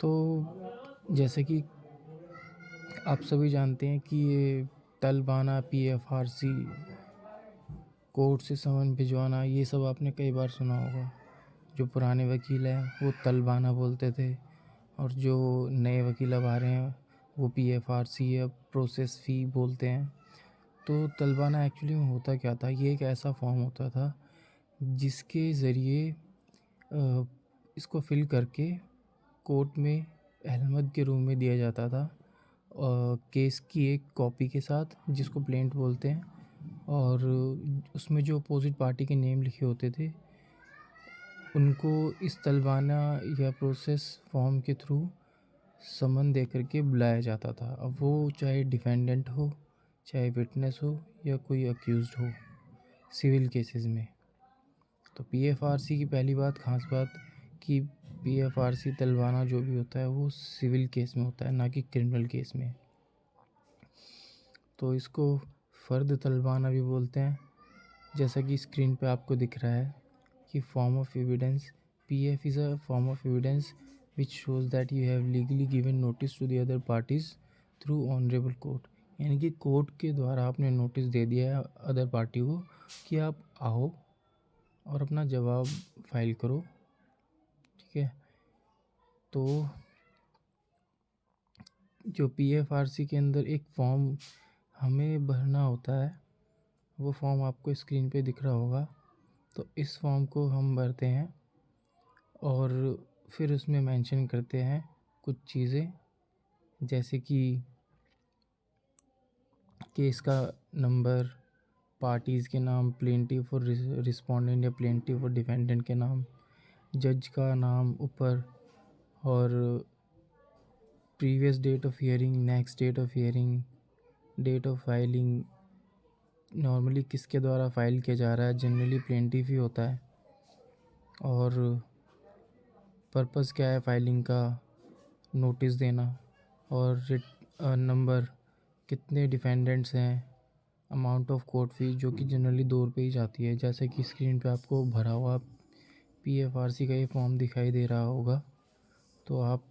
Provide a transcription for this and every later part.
तो जैसे कि आप सभी जानते हैं कि ये तलबाना, पीएफआरसी, कोर्ट से समन भिजवाना, ये सब आपने कई बार सुना होगा। जो पुराने वकील हैं वो तलबाना बोलते थे, और जो नए वकील अब आ रहे हैं वो पीएफआरसी या प्रोसेस फ़ी बोलते हैं। तो तलबाना एक्चुअली में होता क्या था? ये एक ऐसा फॉर्म होता था जिसके ज़रिए इसको फ़िल करके कोर्ट में अहमद के रूम में दिया जाता था केस की एक कॉपी के साथ, जिसको प्लेंट बोलते हैं, और उसमें जो अपोजिट पार्टी के नेम लिखे होते थे उनको इस तलबाना या प्रोसेस फॉर्म के थ्रू समन दे करके बुलाया जाता था। अब वो चाहे डिफेंडेंट हो, चाहे विटनेस हो, या कोई अक्यूज़्ड हो सिविल केसेस में। तो पीएफआरसी की पहली बात, ख़ास बात कि पीएफआरसी तलबाना जो भी होता है वो सिविल केस में होता है, ना कि क्रिमिनल केस में। तो इसको फ़र्द तलबाना भी बोलते हैं। जैसा कि स्क्रीन पे आपको दिख रहा है कि form of evidence, PF is a form of evidence which shows that you have legally given notice to the other parties through honourable court. यानी कि कोर्ट के द्वारा आपने नोटिस दे दिया है अदर पार्टी को कि आप आओ और अपना जवाब फाइल करो, ठीक है। तो जो पीएफआरसी के अंदर एक फॉर्म हमें भरना होता है, वो फॉर्म आपको स्क्रीन पे दिख रहा होगा। तो इस फॉर्म को हम भरते हैं और फिर उसमें मेंशन करते हैं कुछ चीज़ें, जैसे कि केस का नंबर, पार्टीज़ के नाम, प्लेंटिफ और रिस्पोंडेंट या प्लेंटिफ और डिफेंडेंट के नाम, जज का नाम ऊपर, और previous date of hearing, next date of hearing, date of filing. Normally किसके द्वारा फाइल किया जा रहा है? जनरली प्लेंटिफ ही होता है। और पर्पस क्या है फाइलिंग का? नोटिस देना। और नंबर, कितने डिफेंडेंट्स हैं, अमाउंट ऑफ कोर्ट फीस जो कि जनरली 2 रुपये ही जाती है। जैसे कि स्क्रीन पे आपको भरा हुआ पीएफआरसी का ये फॉर्म दिखाई दे रहा होगा, तो आप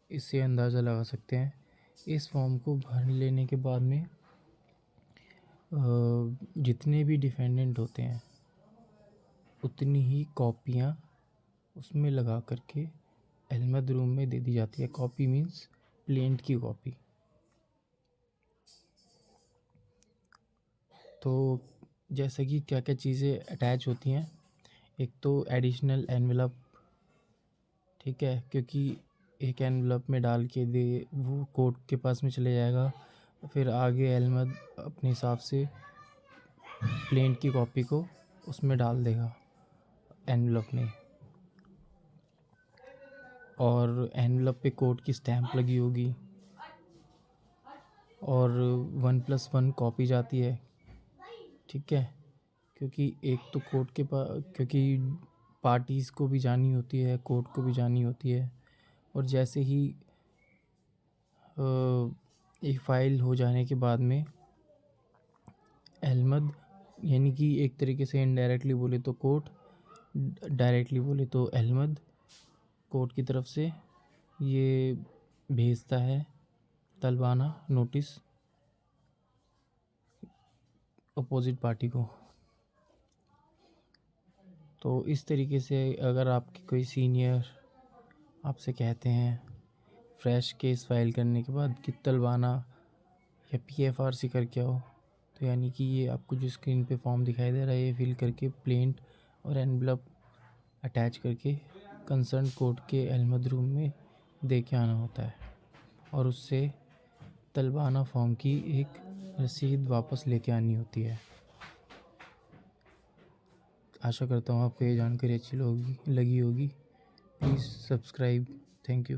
इससे अंदाज़ा लगा सकते हैं। इस फॉर्म को भर लेने के बाद में जितने भी डिफेंडेंट होते हैं उतनी ही कॉपियाँ उसमें लगा करके अहमद रूम में दे दी जाती है। कॉपी मीन्स प्लेंट की कॉपी। तो जैसे कि क्या क्या चीज़ें अटैच होती हैं, एक तो एडिशनल एनवेलप, ठीक है, क्योंकि एक एनवेलप में डाल के दे वो कोर्ट के पास में चले जाएगा, फिर आगे अहमद अपने हिसाब से प्लेंट की कॉपी को उसमें डाल देगा एनवेलप में, और एनवेलप पे कोर्ट की स्टैंप लगी होगी, और 1+1 कॉपी जाती है, ठीक है। क्योंकि एक तो कोर्ट के पास, क्योंकि पार्टीज़ को भी जानी होती है, कोर्ट को भी जानी होती है। और जैसे ही एक फ़ाइल हो जाने के बाद में अहमद, यानी कि एक तरीके से इनडायरेक्टली बोले तो कोर्ट, डायरेक्टली बोले तो अहमद, कोर्ट की तरफ से ये भेजता है तलबाना नोटिस अपोजिट पार्टी को। तो इस तरीके से अगर आपके कोई सीनियर आपसे कहते हैं फ्रेश केस फाइल करने के बाद कि तलबाना या पीएफआरसी करके आओ, तो यानी कि ये आपको जो स्क्रीन पे फॉर्म दिखाई दे रहा है ये फिल करके प्लेंट और एनवेलप अटैच करके कंसर्न कोर्ट के अहमद रूम में दे के आना होता है, और उससे तलबाना फॉर्म की एक रसीद वापस लेके आनी होती है। आशा करता हूँ आपको ये जानकारी अच्छी लगी होगी। Please subscribe. Thank you.